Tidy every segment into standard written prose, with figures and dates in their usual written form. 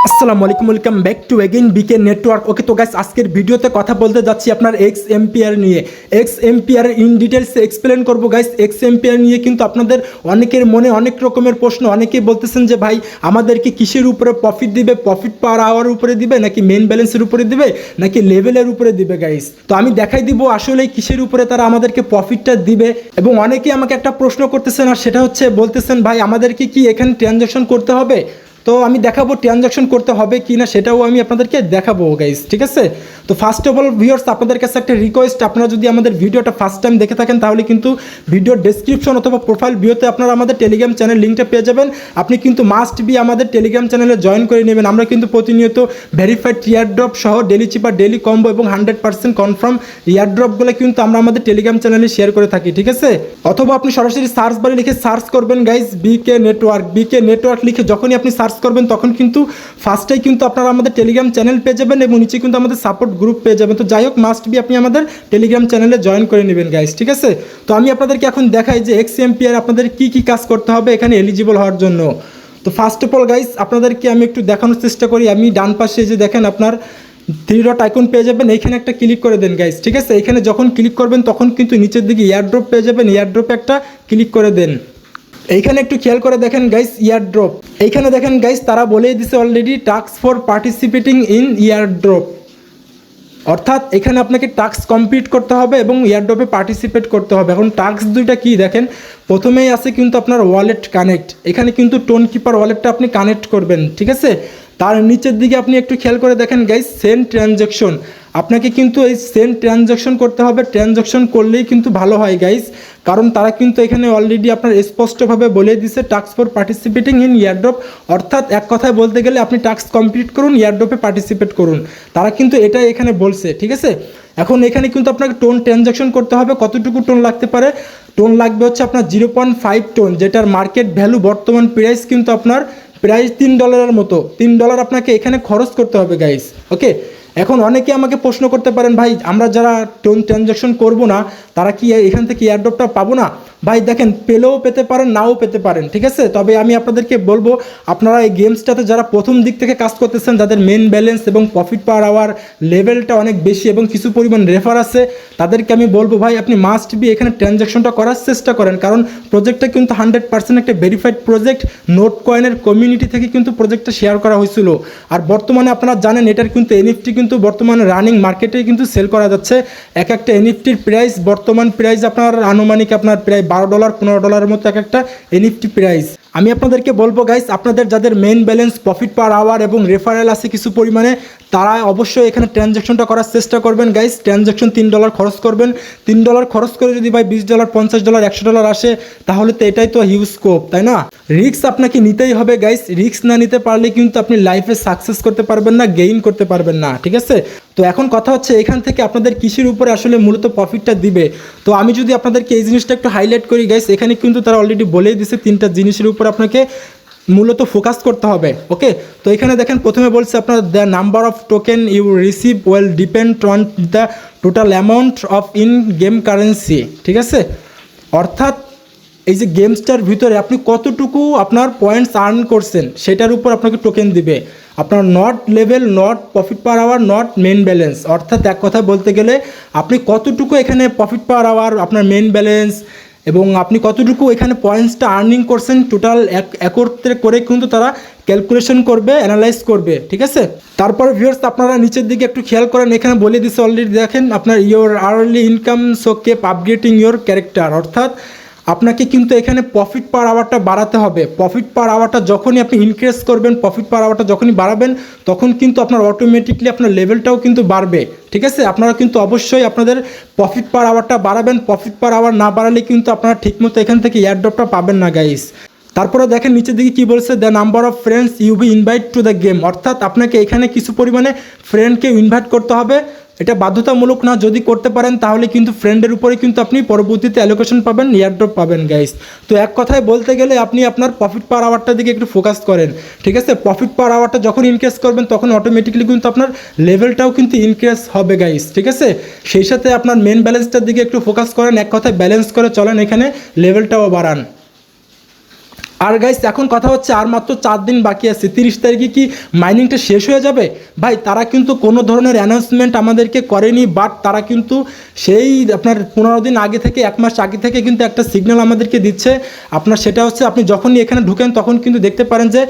আসসালামু আলাইকুম, welcome back to again BK network. Okay তো গাইস, আজকের ভিডিওতে কথা বলতে যাচ্ছি আপনার এক্স এম্পিয়ার নিয়ে। এক্স এম্পিয়ার ইন ডিটেলসে এক্সপ্লেন করবো গাইস। এক্স এম্পিয়ার নিয়ে কিন্তু আপনাদের অনেকের মনে অনেক রকমের প্রশ্ন। অনেকেই বলতেছেন যে ভাই আমাদেরকে কিসের উপরে প্রফিট দিবে, প্রফিট পার আওয়ার উপরে দিবে নাকি মেন ব্যালেন্সের উপরে দিবে নাকি লেভেলের উপরে দিবে গাইস। তো আমি দেখাই দিব আসলে কিসের উপরে তারা আমাদেরকে প্রফিটটা দিবে। এবং অনেকেই আমাকে একটা প্রশ্ন করতেছেন, আর সেটা হচ্ছে বলতেছেন ভাই আমাদেরকে কি এখানে ট্রানজাকশন করতে হবে। তো আমি দেখাবো ট্রানজাকশন করতে হবে কি না, সেটাও আমি আপনাদেরকে দেখাবো গাইস, ঠিক আছে। তো ফার্স্ট অফ অল ভিউয়ার্স, আপনাদের কাছে একটা রিকোয়েস্ট, আপনারা যদি আমাদের ভিডিওটা ফার্স্ট টাইম দেখে থাকেন তাহলে কিন্তু ভিডিওর ডেসক্রিপশন অথবা প্রোফাইল ভিউতে আপনারা আমাদের টেলিগ্রাম চ্যানেল লিঙ্কটা পেয়ে যাবেন। আপনি কিন্তু মাস্ট বি আমাদের টেলিগ্রাম চ্যানেলে জয়েন করে নেবেন। আমরা কিন্তু প্রতিনিয়ত ভেরিফাইড ইয়ারড্রপ সহ ডেলি চিপার, ডেলি কম্বো এবং 100% কনফার্ম ইয়ারড্রপগুলো কিন্তু আমরা আমাদের টেলিগ্রাম চ্যানেলে শেয়ার করে থাকি, ঠিক আছে। অথবা আপনি সরাসরি সার্চ বারে লিখে সার্চ করবেন গাইস বিকে নেটওয়ার্ক। বিকে নেটওয়ার্ক লিখে যখনই আপনি সার্চ করবেন তখন কিন্তু ফার্স্টেই কিন্তু আপনারা আমাদের টেলিগ্রাম চ্যানেল পেয়ে যাবেন এবং নিচে কিন্তু আমাদের সাপোর্ট গ্রুপ পেয়ে যাবেন। তো যাই হোক, মাস্ট বি আপনি আমাদের টেলিগ্রাম চ্যানেলে জয়েন করে নেবেন গাইস, ঠিক আছে। তো আমি আপনাদেরকে এখন দেখাই যে এক্স এম্পিয়ার আপনাদের কি কি কাজ করতে হবে এখানে এলিজিবল হওয়ার জন্য। তো ফার্স্ট অফ অল গাইস, আপনাদেরকে আমি একটু দেখানোর চেষ্টা করি। আমি ডান পাশে যে দেখেন আপনার 3 ডট আইকন পেয়ে যাবেন, এইখানে একটা ক্লিক করে দেন গাইস, ঠিক আছে। এইখানে যখন ক্লিক করবেন তখন কিন্তু নিচের দিকে ইয়ারড্রপ পেয়ে যাবেন, ইয়ারড্রপে একটা ক্লিক করে দেন। এইখানে একটু খেয়াল করে দেখেন গাইস, ইয়ারড্রপ এইখানে দেখেন গাইস, তারা বলেই দিছে already task for participating in airdrop. অর্থাৎ এখানে আপনাকে টাস্ক কমপ্লিট করতে হবে এবং ইয়ারড্রপে পার্টিসিপেট করতে হবে। এখন টাস্ক দুইটা কি দেখেন, প্রথমেই আছে কিন্তু আপনার ওয়ালেট কানেক্ট। এখানে কিন্তু টোন কিপার ওয়ালেটটা আপনি কানেক্ট করবেন, ঠিক আছে। তার নিচের দিকে আপনি একটু খেয়াল করে দেখেন গাইস, সেন্ড ট্রানজ্যাকশন। আপনাকে কিন্তু এই সেন্ড ট্রানজ্যাকশন করতে হবে। ট্রানজ্যাকশন করলেই কিন্তু ভালো হয় গাইস, কারণ তারা কিন্তু এখানে অলরেডি আপনার স্পষ্টভাবে বলে দিছে task for participating in airdrop. অর্থাৎ এক কথায় বলতে গেলে আপনি টাস্ক কমপ্লিট করুন, ইয়ারড্রপে পার্টিসিপেট করুন। তারা কিন্তু এটাই এখানে বলছে, ঠিক আছে। এখন এখানে কিন্তু আপনাকে টোন ট্রানজ্যাকশন করতে হবে। কতটুকু টোন লাগতে পারে? টোন লাগবে হচ্ছে আপনার 0.5 টোন, যেটার মার্কেট ভ্যালু বর্তমান প্রাইস কিন্তু আপনার প্রায় $3 মতো। $3 আপনাকে এখানে খরচ করতে হবে গাইস, ওকে। এখন অনেকে আমাকে প্রশ্ন করতে পারেন, ভাই আমরা যারা টোন ট্রানজ্যাকশন করবো না তারা কি এখান থেকে এয়ারড্রপটা পাবো না? ভাই দেখেন, পেলেও পেতে পারেন, নাও পেতে পারেন, ঠিক আছে। তবে আমি আপনাদেরকে বলবো, আপনারা এই গেমসটাতে যারা প্রথম দিক থেকে কাজ করতেছেন, যাদের মেন ব্যালেন্স এবং প্রফিট পার আওয়ার লেভেলটা অনেক বেশি এবং কিছু পরিমাণ রেফার আছে, তাদেরকে আমি বলবো ভাই আপনি মাস্ট বি এখানে ট্রানজ্যাকশনটা করার চেষ্টা করেন। কারণ প্রজেক্টটা কিন্তু 100% একটা ভেরিফাইড প্রজেক্ট। নোট কয়েনের কমিউনিটি থেকে কিন্তু প্রজেক্টটা শেয়ার করা হয়েছিল। আর বর্তমানে আপনারা জানেন এটার কিন্তু এনএফটি কিন্তু বর্তমানে রানিং মার্কেটে কিন্তু সেল করা যাচ্ছে। এক একটা এনএফটির প্রাইস, বর্তমান প্রাইস আপনার আনুমানিক আপনার প্রায় $12 $15 মতো এক একটা এনএফটি প্রাইস। আমি আপনাদেরকে বলবো গাইস, আপনাদের যাদের main balance, profit per hour এবং রেফারেল আছে কিছু পরিমাণে, তারা অবশ্যই এখানে ট্রানজ্যাকশনটা করার চেষ্টা করবেন গাইস। ট্রানজ্যাকশন $3 খরচ করবেন। $3 খরচ করে যদি ভাই $20 $50 $100 আসে, তাহলে তো এটাই তো হিউজ স্কোপ, তাই না? রিস্ক আপনাকে নিতেই হবে গাইস। রিস্ক না নিতে পারলে কিন্তু আপনি লাইফে সাকসেস করতে পারবেন না, গেইন করতে পারবেন না, ঠিক আছে। তো এখন কথা হচ্ছে এখান থেকে আপনাদের কিসের উপরে আসলে মূলত প্রফিটটা দিবে। তো আমি যদি আপনাদেরকে এই জিনিসটা একটু হাইলাইট করি গাইস, এখানে কিন্তু তারা অলরেডি বলেই দিছে 3টা জিনিসের উপর আপনাকে মূলত ফোকাস করতে হবে, ওকে। তো এখানে দেখেন প্রথমে বলছে আপনার the number of token you receive will depend on the total amount of in game currency, ঠিক আছে। অর্থাৎ এই যে গেমসটার ভিতরে আপনি কতটুকু আপনার পয়েন্টস আর্ন করছেন সেটার উপর আপনাকে টোকেন দিবে। আপনার not level, not profit per hour, not main balance. অর্থাৎ এক কথা বলতে গেলে আপনি কতটুকু এখানে প্রফিট পার আওয়ার, আপনার মেন ব্যালেন্স এবং আপনি কতটুকু এখানে পয়েন্টসটা আর্নিং করছেন, টোটাল একত্রে করে কিন্তু তারা ক্যালকুলেশন করবে, অ্যানালাইজ করবে, ঠিক আছে। তারপরে ভিউয়ার্স আপনারা নিচের দিকে একটু খেয়াল করেন, এখানে বলে দিচ্ছে অলরেডি দেখেন আপনার your early income so keep updating your character. অর্থাৎ আপনাকে কিন্তু এখানে প্রফিট পার আওয়ারটা বাড়াতে হবে। প্রফিট পার আওয়ারটা যখনই আপনি ইনক্রিজ করবেন, প্রফিট পার আওয়ারটা যখনই বাড়াবেন, তখন কিন্তু আপনার অটোমেটিকলি আপনার লেভেলটাও কিন্তু বাড়বে, ঠিক আছে। আপনারা কিন্তু অবশ্যই আপনাদের প্রফিট পার আওয়ারটা বাড়াবেন। প্রফিট পার আওয়ার না বাড়ালে কিন্তু আপনারা ঠিকমতো এখান থেকে এয়ারড্রপটা পাবেন না গাইস। তারপরে দেখেন নিচের দিকে কী বলছে, the number of friends you be invite to the game. অর্থাৎ আপনাকে এখানে কিছু পরিমাণে ফ্রেন্ডকে ইনভাইট করতে হবে। এটা বাধ্যতামূলক না, যদি করতে পারেন তাহলে কিন্তু ফ্রেন্ডের উপরে কিন্তু আপনি পরবর্তীতে অ্যালোকেশন পাবেন, এয়ারড্রপ পাবেন গাইস। তো এক কথায় বলতে গেলে আপনি আপনার প্রফিট পার আওয়ারটার দিকে একটু ফোকাস করেন, ঠিক আছে। প্রফিট পার আওয়ারটা যখন ইনক্রিজ করবেন তখন অটোমেটিক্যালি কিন্তু আপনার লেভেলটাও কিন্তু ইনক্রিজ হবে গাইস, ঠিক আছে। সেই সাথে আপনার মেন ব্যালেন্সটার দিকে একটু ফোকাস করেন, এক কথায় ব্যালেন্স করে চলেন, এখানে লেভেলটাও বাড়ান। আর গাইস এখন কথা হচ্ছে আর মাত্র 4 দিন বাকি আছে, 30 তারিখে কি মাইনিংটা শেষ হয়ে যাবে? ভাই তারা কিন্তু কোনো ধরনের অ্যানাউন্সমেন্ট আমাদেরকে করেনি, বাট তারা কিন্তু সেই আপনার 15 দিন আগে থেকে 1 মাস আগে থেকে কিন্তু একটা সিগন্যাল আমাদেরকে দিচ্ছে। আপনার সেটা হচ্ছে আপনি যখনই এখানে ঢুকেন তখন কিন্তু দেখতে পারেন যে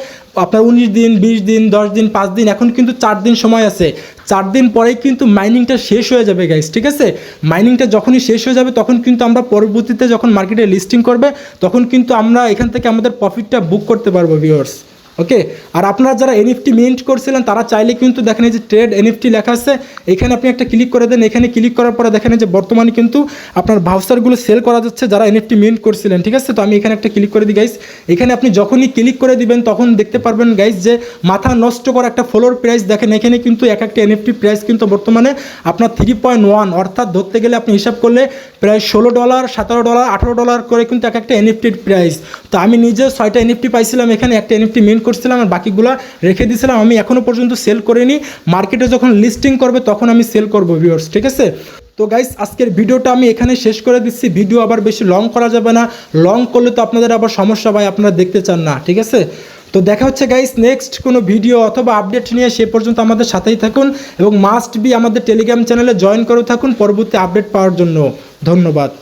আপনার 19 দিন 20 দিন 10 দিন 5 দিন, এখন কিন্তু 4 দিন সময় আছে। 4 দিন পরেই কিন্তু মাইনিংটা শেষ হয়ে যাবে গাইস, ঠিক আছে? মাইনিংটা যখনই শেষ হয়ে যাবে তখন কিন্তু আমরা পরবর্তীতে যখন মার্কেটে লিস্টিং করবে তখন কিন্তু আমরা এখান থেকে আমাদের প্রফিটটা বুক করতে পারবো ভিউয়ার্স। ওকে, আর আপনারা যারা এনএফটি মিন্ট করছিলেন তারা চাইলে কিন্তু দেখেন এই যে ট্রেড এনএফটি লেখা আছে, এখানে আপনি একটা ক্লিক করে দেন। এখানে ক্লিক করার পরে দেখেন যে বর্তমানে কিন্তু আপনার ভাউচারগুলো সেল করা যাচ্ছে যারা এনএফটি মিন্ট করছিলেন, ঠিক আছে? তো আমি এখানে একটা ক্লিক করে দিই গাইস। এখানে আপনি যখনই ক্লিক করে দিবেন তখন দেখতে পারবেন গাইস যে মাথা নষ্ট করা একটা ফ্লোর প্রাইস দেখেন। এখানে কিন্তু এক একটা এনএফটি প্রাইস কিন্তু বর্তমানে আপনার 3.1, অর্থাৎ ধরতে গেলে আপনি হিসাব করলে প্রায় $16, $17, $18 করে কিন্তু এক একটা এনএফটির প্রাইস। তো আমি নিজে 6টা এনএফটি পাইছিলাম, এখানে একটা এনএফটি মিন্ট করছিলাম আর বাকিগুলো রেখে দিয়েছিলাম। আমি এখনও পর্যন্ত সেল করিনি, মার্কেটে যখন লিস্টিং করবে তখন আমি সেল করবো ভিউয়ার্স, ঠিক আছে? তো গাইস আজকের ভিডিওটা আমি এখানে শেষ করে দিচ্ছি। ভিডিও আবার বেশি লং করা যাবে না, লং করলে তো আপনাদের আবার সমস্যা ভাই, আপনারা দেখতে চান না, ঠিক আছে? তো দেখা হচ্ছে গাইস নেক্সট কোনো ভিডিও অথবা আপডেট নিয়ে, সে পর্যন্ত আমাদের সাথেই থাকুন এবং মাস্ট বি আমাদের টেলিগ্রাম চ্যানেলে জয়েন করে থাকুন পরবর্তী আপডেট পাওয়ার জন্য। ধন্যবাদ।